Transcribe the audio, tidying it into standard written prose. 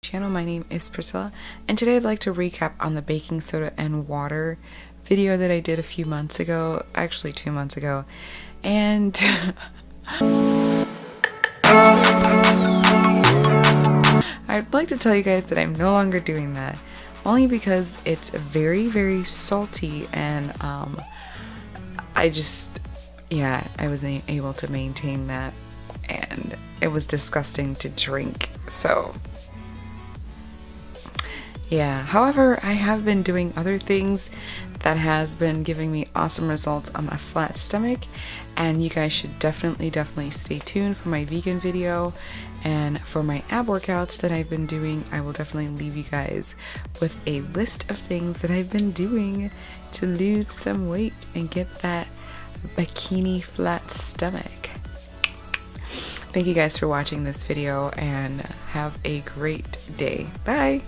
Channel. My name is Priscilla, and today I'd like to recap on the baking soda and water video that I did a few months ago, actually 2 months ago, and I'd like to tell you guys that I'm no longer doing that, only because it's very salty, and I wasn't able to maintain that, and it was disgusting to drink. So yeah, however, I have been doing other things that has been giving me awesome results on my flat stomach, and you guys should definitely stay tuned for my vegan video. And for my ab workouts that I've been doing, I will definitely leave you guys with a list of things that I've been doing to lose some weight and get that bikini flat stomach. Thank you guys for watching this video, and have a great day. Bye!